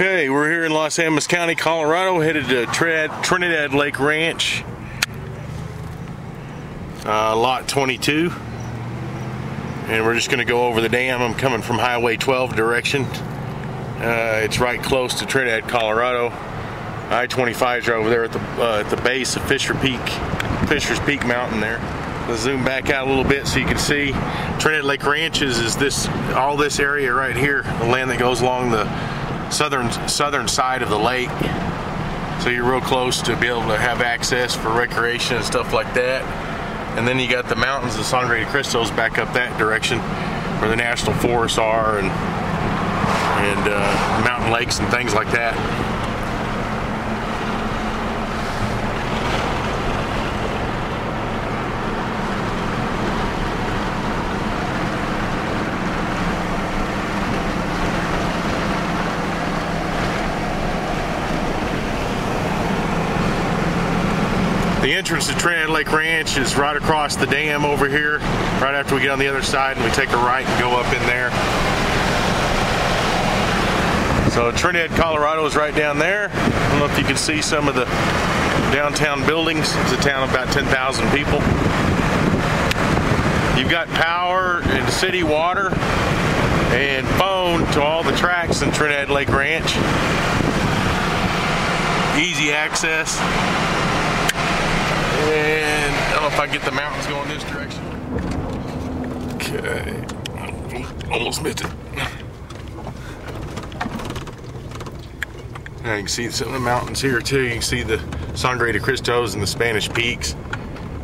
Okay, we're here in Los Angeles County, Colorado, headed to Trinidad Lake Ranch, lot 22, and we're just going to go over the dam. I'm coming from Highway 12 direction. It's right close to Trinidad, Colorado. I-25 is right over there at the base of Fisher's Peak Mountain there. Let's zoom back out a little bit so you can see Trinidad Lake Ranches is all this area right here, the land that goes along the southern side of the lake. So you're real close to be able to have access for recreation and stuff like that. And then you got the mountains of Sangre de Cristos back up that direction where the national forests are and mountain lakes and things like that. The entrance to Trinidad Lake Ranch is right across the dam over here, right after we get on the other side and we take a right and go up in there. So Trinidad, Colorado is right down there. I don't know if you can see some of the downtown buildings. It's a town of about 10,000 people. You've got power and city water and phone to all the tracks in Trinidad Lake Ranch. Easy access. And I don't know if I can get the mountains going this direction. Okay, almost missed it. Now you can see some of the mountains here too. You can see the Sangre de Cristos and the Spanish Peaks.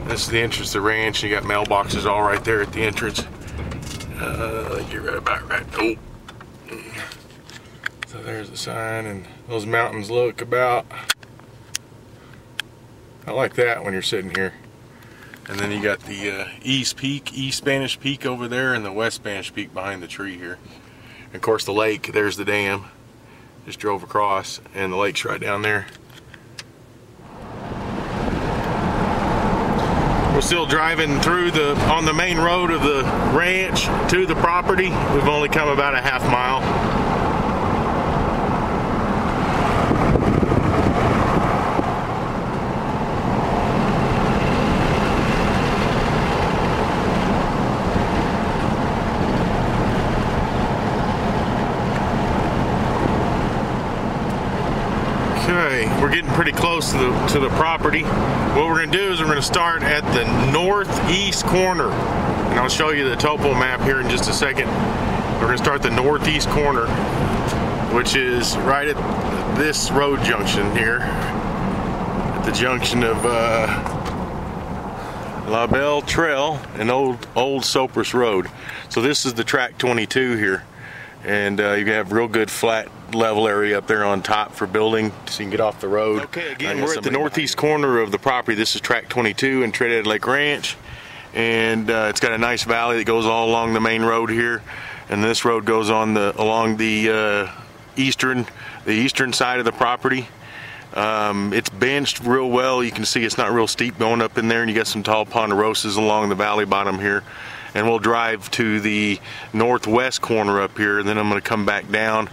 This is the entrance to the ranch. You got mailboxes all right there at the entrance. You're right about right. Oh. So there's the sign, and those mountains look about. I like that when you're sitting here. And then you got the East Spanish Peak over there, and the West Spanish Peak behind the tree here. And of course the lake, there's the dam. Just drove across, and the lake's right down there. We're still driving through on the main road of the ranch to the property. We've only come about a half mile. Okay, we're getting pretty close to the property. What we're going to do is we're going to start at the northeast corner, and I'll show you the topo map here in just a second. We're going to start the northeast corner, which is right at this road junction here, at the junction of La Belle Trail and Old Cypress Road. So this is the Tract 22 here. And you have real good flat level area up there on top for building so you can get off the road. Okay, again, we're at the northeast corner of the property. This is Tract 22 in Trinidad Lake Ranch, and it's got a nice valley that goes all along the main road here, and this road goes on along the eastern side of the property. It's benched real well. You can see it's not real steep going up in there, and you got some tall ponderosas along the valley bottom here. And we'll drive to the northwest corner up here, and then I'm going to come back down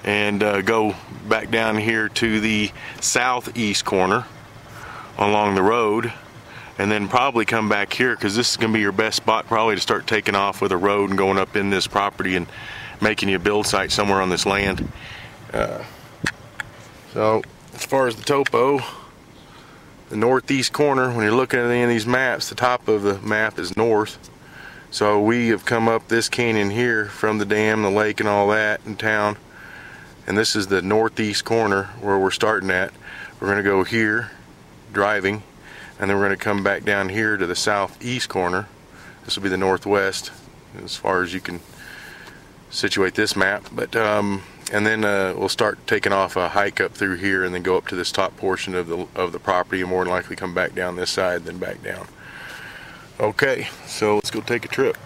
and go back down here to the southeast corner along the road, and then probably come back here because this is going to be your best spot probably to start taking off with a road and going up in this property and making you a build site somewhere on this land. So as far as the topo, the northeast corner, when you're looking at any of these maps, the top of the map is north. So we have come up this canyon here from the dam, the lake, and all that in town. And this is the northeast corner where we're starting at. We're going to go here, driving, and then we're going to come back down here to the southeast corner. This will be the northwest, as far as you can situate this map. But and then we'll start taking off a hike up through here, and then go up to this top portion of the property, and more than likely come back down this side, then back down. Okay, so let's go take a trip.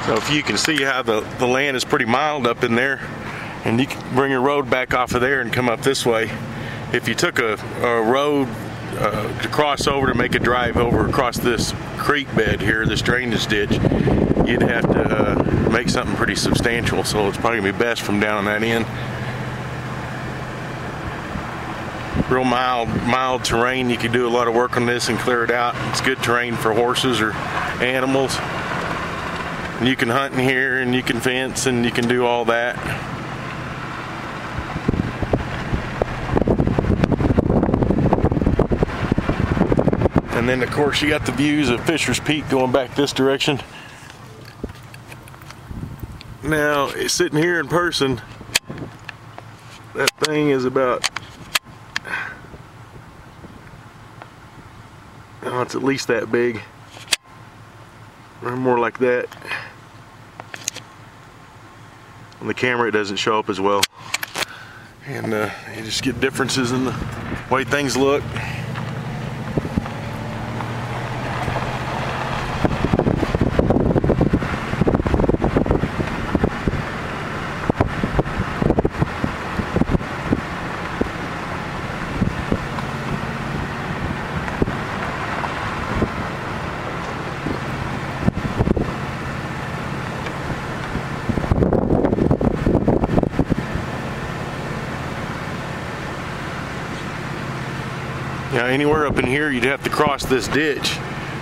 So if you can see how the land is pretty mild up in there, and you can bring your road back off of there and come up this way, if you took a road to cross over to make a drive over across this creek bed here, this drainage ditch, you'd have to make something pretty substantial. So it's probably gonna be best from down on that end. Real mild terrain. You can do a lot of work on this and clear it out. It's good terrain for horses or animals. And you can hunt in here, and you can fence, and you can do all that. And then of course you got the views of Fisher's Peak going back this direction. Now, sitting here in person, that thing is about, oh, it's at least that big, or more like that. On the camera it doesn't show up as well, and you just get differences in the way things look. Now, anywhere up in here, you'd have to cross this ditch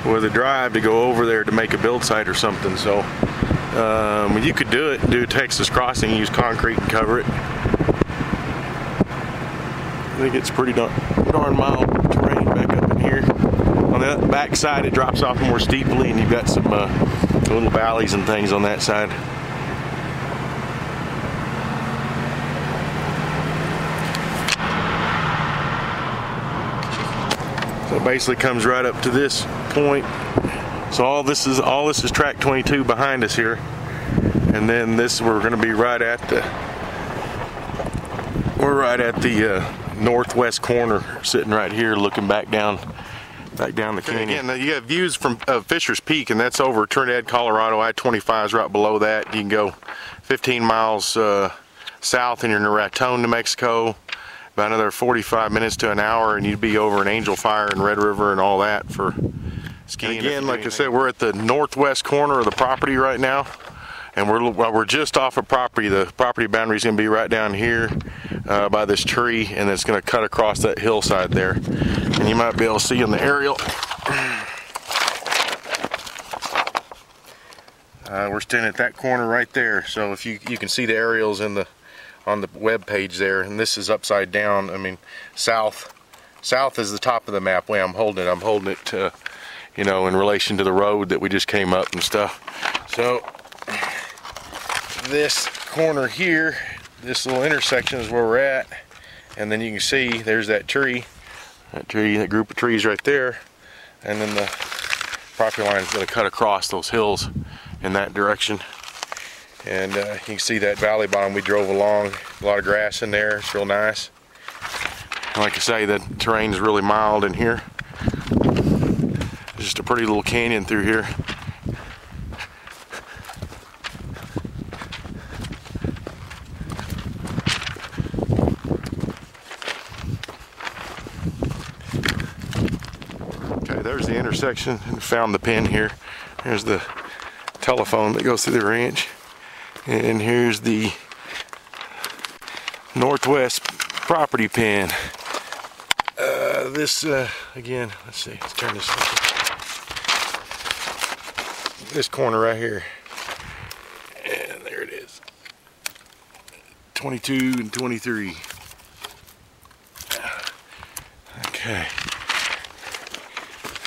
with a drive to go over there to make a build site or something. So you could do it, do a Texas crossing, use concrete and cover it. I think it's pretty darn mild terrain back up in here. On the back side, it drops off more steeply, and you've got some little valleys and things on that side. So it basically comes right up to this point. So all this is Tract 22 behind us here, and then we're going to be right at the northwest corner, sitting right here, looking back down the canyon. Again, you have views from Fisher's Peak, and that's over Trinidad, Colorado. I-25 is right below that. You can go 15 miles south, and you're in Raton, New Mexico. About another 45 minutes to an hour, and you'd be over in Angel Fire and Red River and all that for skiing. And again, like I said, we're at the northwest corner of the property right now, and we're just off of property. The property boundary is going to be right down here by this tree, and it's going to cut across that hillside there. And you might be able to see on the aerial. We're standing at that corner right there, so if you can see the aerials on the web page there, and this is upside down. I mean, south is the top of the map. Way I'm holding it, you know, in relation to the road that we just came up and stuff. So this corner here, this little intersection is where we're at, and then you can see there's that group of trees right there, and then the property line is going to cut across those hills in that direction. And you can see that valley bottom we drove along, a lot of grass in there. It's real nice. And like I say, the terrain is really mild in here. It's just a pretty little canyon through here. Okay, there's the intersection, and found the pin here. There's the telephone that goes through the ranch. And here's the northwest property pin. Again, let's see, let's turn this up. This corner right here. And there it is. 22 and 23. Okay.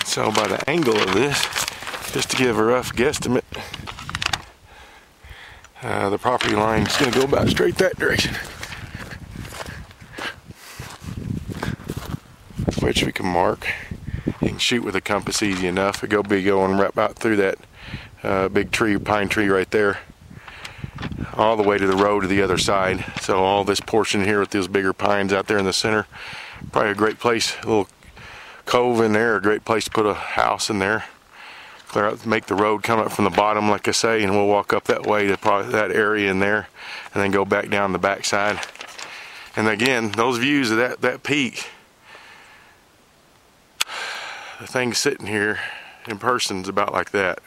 So by the angle of this, just to give a rough guesstimate, the property line is going to go about straight that direction, which we can mark. You can shoot with a compass easy enough. It'll be going right about through that big tree, pine tree right there, all the way to the road to the other side. So all this portion here with those bigger pines out there in the center, probably a great place, a little cove in there, a great place to put a house in there. Clear out, make the road come up from the bottom, like I say, and we'll walk up that way to probably that area in there, and then go back down the back side. And again, those views of that peak, the thing sitting here in person is about like that.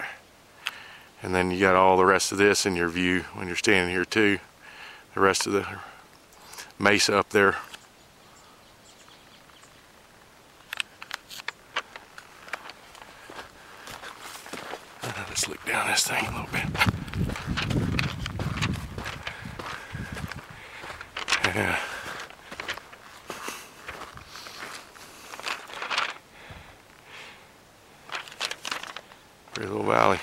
And then you got all the rest of this in your view when you're standing here too. The rest of the mesa up there. Let's look down this thing a little bit. Yeah. Pretty little valley.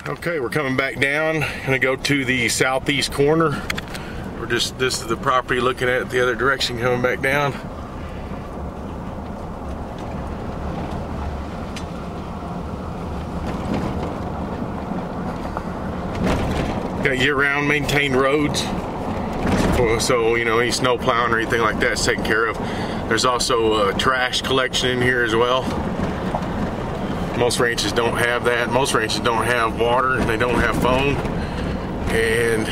Okay, we're coming back down. Gonna go to the southeast corner. This is the property looking at it the other direction, coming back down. Got year-round maintained roads, so you know, any snow plowing or anything like that's taken care of. There's also trash collection in here as well. Most ranches don't have that. Most ranches don't have water, and they don't have phone, and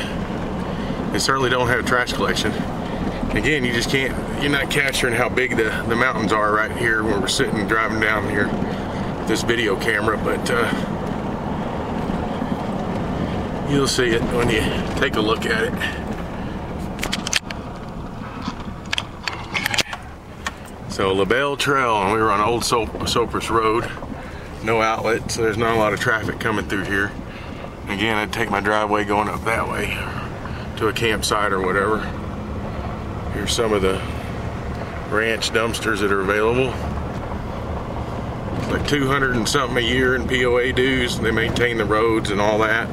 they certainly don't have trash collection. Again, you just can't, you're not capturing how big the mountains are right here where we're sitting driving down here with this video camera, but you'll see it when you take a look at it. So LaBelle Trail, and we were on Old Sopers Road. No outlet, so there's not a lot of traffic coming through here. Again, I'd take my driveway going up that way to a campsite or whatever. Here's some of the ranch dumpsters that are available. It's like 200 and something a year in POA dues, and they maintain the roads and all that.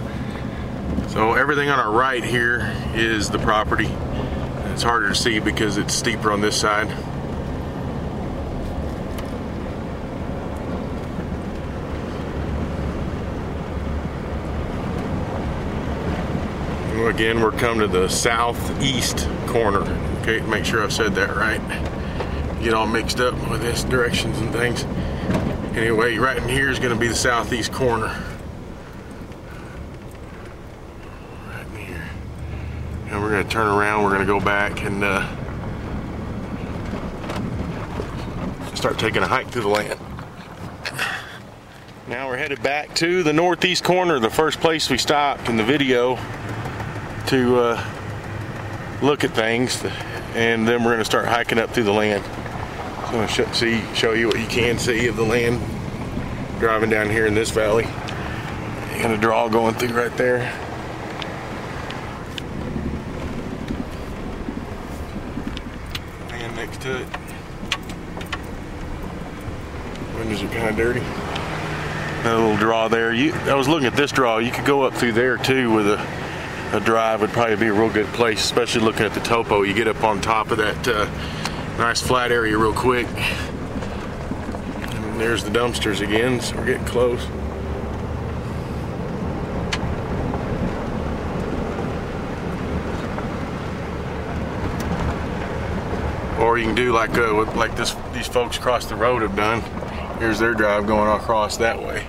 So everything on our right here is the property. It's harder to see because it's steeper on this side. Again, we're coming to the southeast corner. Okay, make sure I've said that right. Get all mixed up with this directions and things. Anyway, right in here is going to be the southeast corner. Right in here. And we're going to turn around. We're going to go back and start taking a hike through the land. Now we're headed back to the northeast corner, the first place we stopped in the video to look at things, and then we're going to start hiking up through the land. So I'm going to show you what you can see of the land driving down here in this valley. And a draw going through right there. Land next to it. Windows are kind of dirty. Another little draw there. I was looking at this draw. You could go up through there too with a drive. Would probably be a real good place, especially looking at the topo. You get up on top of that nice flat area real quick. And there's the dumpsters again, so we're getting close. Or you can do like these folks across the road have done. Here's their drive going across that way.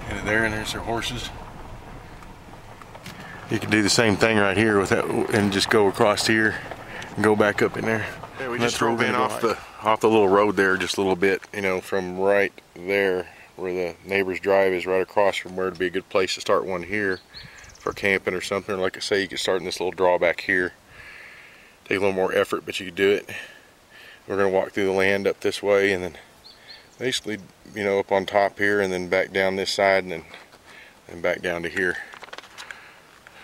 And there's their horses. You can do the same thing right here with that, and just go across here and go back up in there. Yeah, we just drove in off the little road there just a little bit, you know, from right there where the neighbor's drive is, right across from where it'd be a good place to start one here for camping or something. Like I say, you could start in this little drawback here. Take a little more effort, but you could do it. We're gonna walk through the land up this way, and then basically, you know, up on top here, and then back down this side, and then back down to here.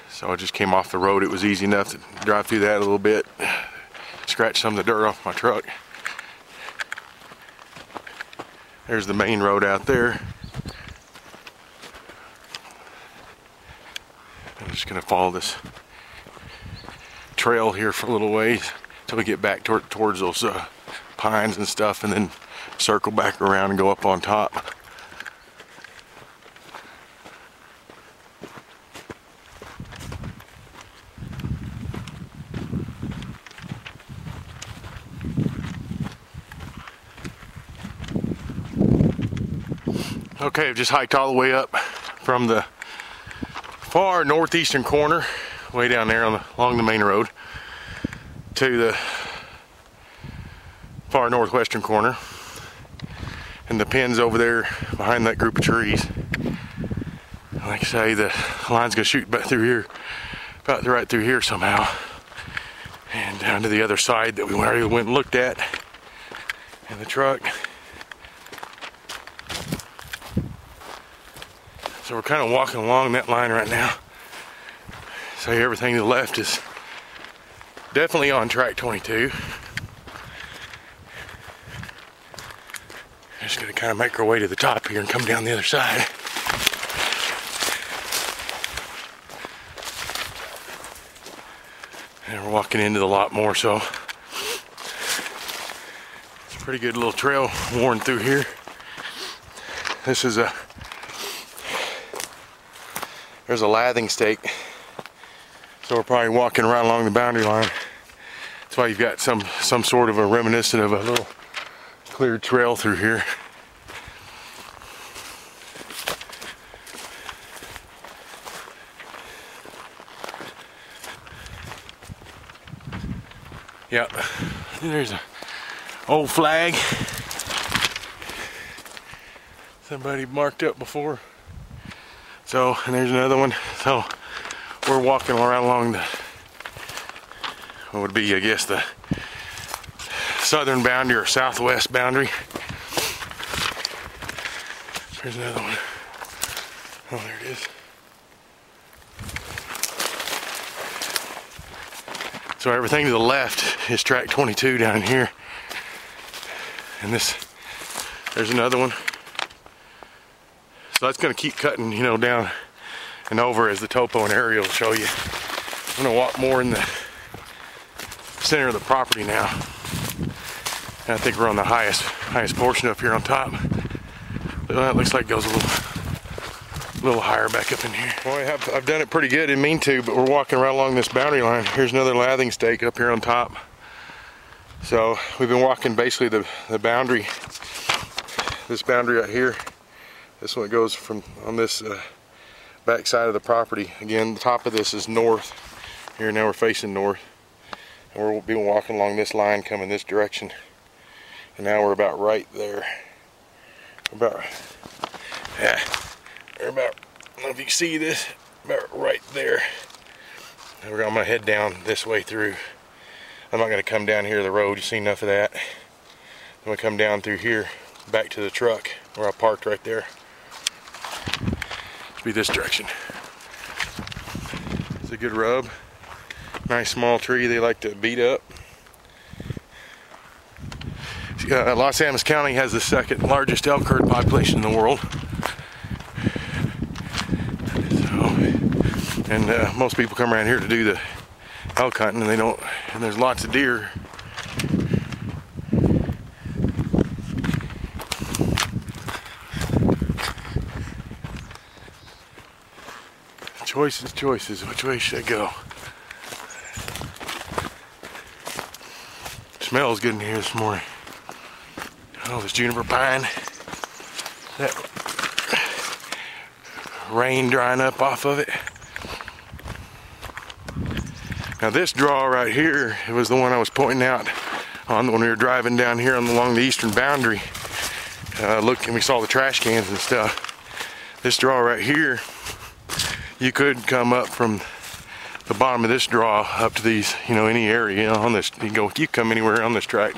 So I just came off the road. It was easy enough to drive through that a little bit, scratch some of the dirt off my truck. There's the main road out there. I'm just gonna follow this trail here for a little ways till we get back towards those pines and stuff, and then circle back around and go up on top. Okay, I've just hiked all the way up from the far northeastern corner, way down there along the main road, to the far northwestern corner, and the pin's over there behind that group of trees. Like I say, the line's gonna shoot back through here, about right through here somehow, and down to the other side that we already went and looked at in the truck. So we're kind of walking along that line right now. So everything to the left is definitely on Tract 22. Just gonna kind of make our way to the top here and come down the other side. And we're walking into the lot more, so it's a pretty good little trail worn through here. There's a lathing stake, so we're probably walking right along the boundary line. That's why you've got some sort of a reminiscent of a little cleared trail through here. Yep, there's an old flag somebody marked up before. So, and there's another one. So we're walking around along the, what would be, I guess, the southern boundary or southwest boundary. There's another one. Oh, there it is. So everything to the left is Tract 22 down here. And there's another one. So that's going to keep cutting, you know, down and over as the topo and aerial will show you. I'm going to walk more in the center of the property now. And I think we're on the highest portion up here on top. But that looks like it goes a little higher back up in here. Boy, I've done it pretty good, didn't mean to, but we're walking right along this boundary line. Here's another lathing stake up here on top. So we've been walking basically the boundary, this boundary right here. This one goes from on this back side of the property. Again, the top of this is north. Here now we're facing north. And we're been walking along this line coming this direction. And now we're about right there. We're about I don't know if you can see this, about right there. And I'm gonna head down this way through. I'm not gonna come down here the road, you've seen enough of that. I'm gonna come down through here, back to the truck where I parked right there. Be this direction. It's a good rub. Nice small tree they like to beat up. Los Angeles County has the second largest elk herd population in the world. So, and most people come around here to do the elk hunting, and they don't. And there's lots of deer. Choices, choices. Which way should I go? Smells good in here this morning. Oh, this juniper pine. That rain drying up off of it. Now this draw right here, it was the one I was pointing out on when we were driving down here along the eastern boundary. Looked and we saw the trash cans and stuff. This draw right here, you could come up from the bottom of this draw up to these, you know, any area on this. You come anywhere on this track.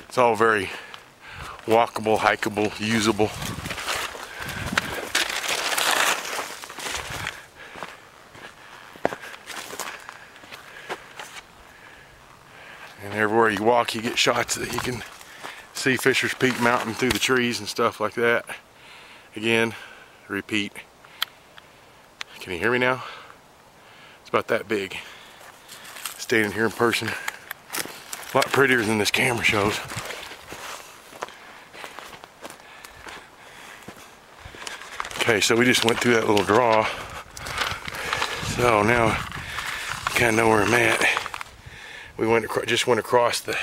It's all very walkable, hikeable, usable. And everywhere you walk, you get shots that you can see Fisher's Peak Mountain through the trees and stuff like that. Again, repeat. Can you hear me now? It's about that big. Standing here in person, a lot prettier than this camera shows. Okay, so we just went through that little draw. So now I kind of know where I'm at. We just went across the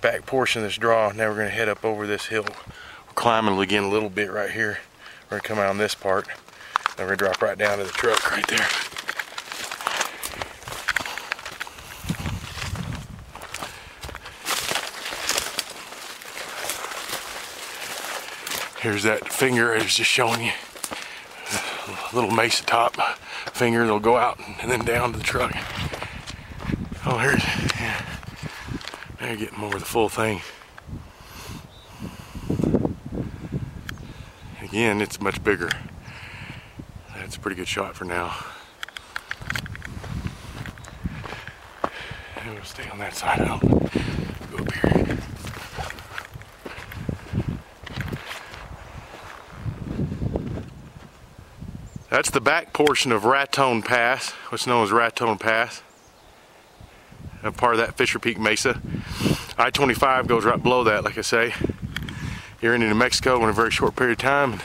back portion of this draw. Now we're going to head up over this hill. We're climbing again a little bit right here. We're gonna come out on this part, and we're gonna drop right down to the truck right there. Here's that finger I was just showing you. A little mesa top finger that'll go out and then down to the truck. Oh, here's, yeah. Now you're getting more of the full thing. Again, it's much bigger. That's a pretty good shot for now. And we'll stay on that side out. Go up here. That's the back portion of Raton Pass, what's known as Raton Pass. A part of that Fisher Peak Mesa. I-25 goes right below that, like I say. You're into New Mexico in a very short period of time. You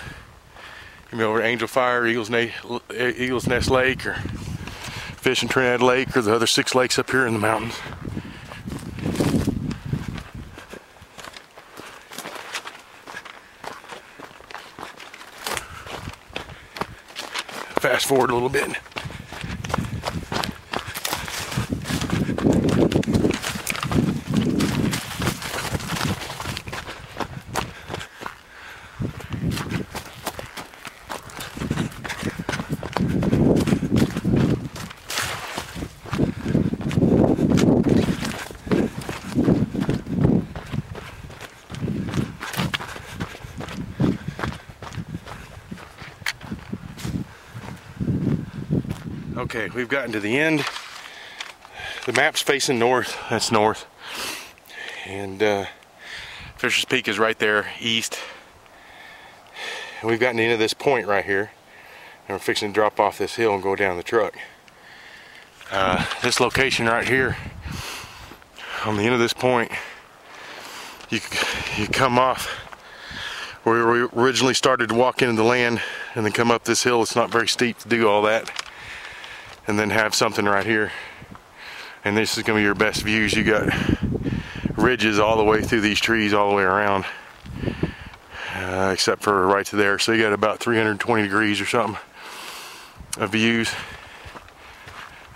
can be over Angel Fire, Eagles Nest Lake, or fishing Trinidad Lake, or the other 6 lakes up here in the mountains. Fast forward a little bit. Okay, we've gotten to the end. The map's facing north. That's north. And Fisher's Peak is right there, east. And we've gotten into this point right here. And we're fixing to drop off this hill and go down the truck. This location right here, on the end of this point, you come off where we originally started to walk into the land and then come up this hill. It's not very steep to do all that. And then have something right here. And this is gonna be your best views. You got ridges all the way through these trees all the way around, except for right to there. So you got about 320 degrees or something of views.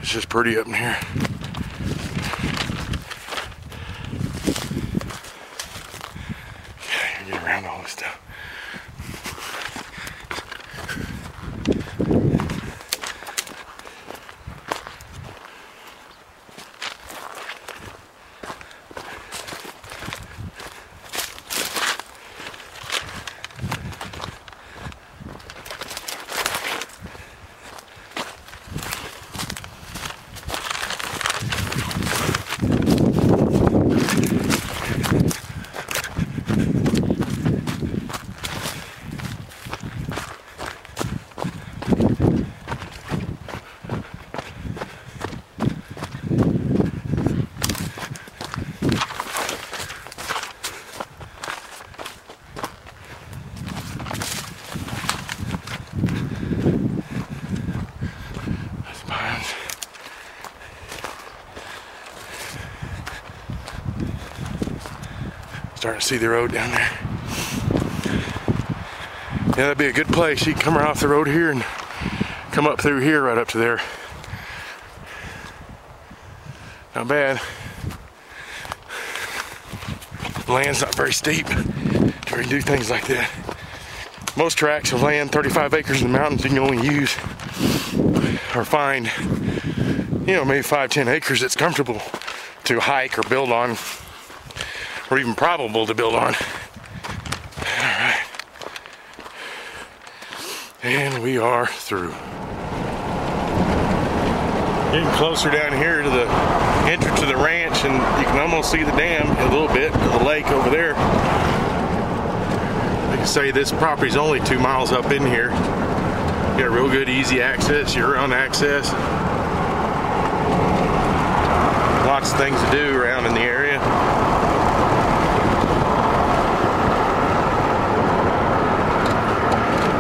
It's just pretty up in here. Okay, get around all this stuff. Starting to see the road down there. Yeah, that'd be a good place. You can come right off the road here and come up through here right up to there. Not bad. The land's not very steep to really do things like that. Most tracts of land, 35 acres in the mountains, you can only use or find, you know, maybe 5-10 acres that's comfortable to hike or build on, or even probable to build on. Alright. And we are through. Getting closer down here to the entrance to the ranch, and you can almost see the dam a little bit of the lake over there. Like I say, this property's only 2 miles up in here. You got real good easy access, year-round access. Lots of things to do around in the area.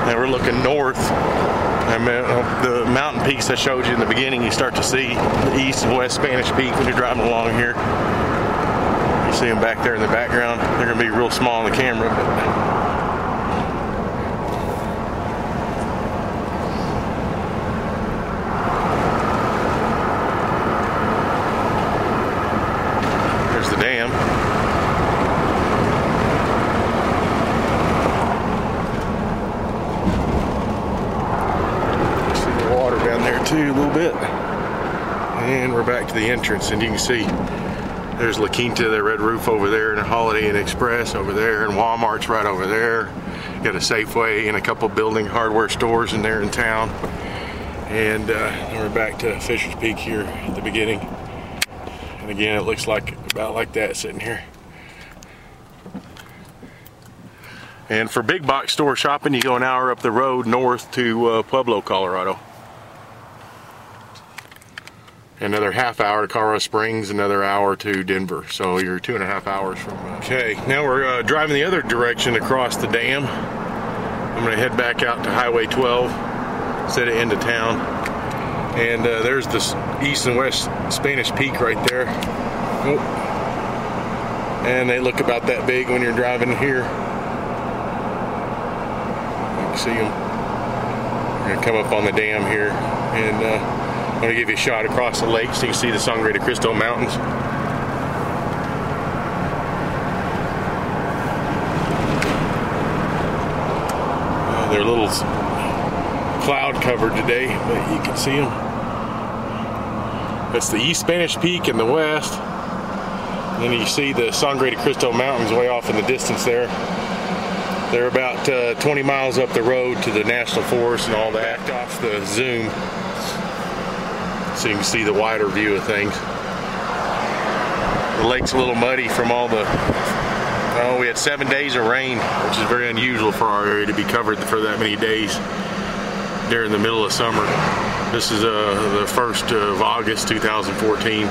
Now we're looking north. I mean, the mountain peaks I showed you in the beginning, you start to see the east and west Spanish Peak when you're driving along here. You see them back there in the background. They're going to be real small on the camera, but to a little bit. And we're back to the entrance, and you can see there's La Quinta, the red roof over there, and a Holiday Inn Express over there, and Walmart's right over there. Got a Safeway and a couple building hardware stores in there in town. And then we're back to Fisher's Peak here at the beginning. And again, it looks like about like that sitting here. And for big box store shopping, you go an hour up the road north to Pueblo, Colorado. Another half hour to Colorado Springs, another hour to Denver. So you're 2.5 hours from. Okay, now we're driving the other direction across the dam. I'm going to head back out to Highway 12 instead of into town. And there's the east and west Spanish Peak right there. Oh. And they look about that big when you're driving here. You can see them. We're going to come up on the dam here, and I'm going to give you a shot across the lake so you can see the Sangre de Cristo Mountains. They're a little cloud covered today, but you can see them. That's the East Spanish Peak in the west. And then you see the Sangre de Cristo Mountains way off in the distance there. They're about 20 miles up the road to the National Forest and all that. Backed off the zoom, so you can see the wider view of things. The lake's a little muddy from all the, we had 7 days of rain, which is very unusual for our area to be covered for that many days during the middle of summer. This is the 1st of August 2014.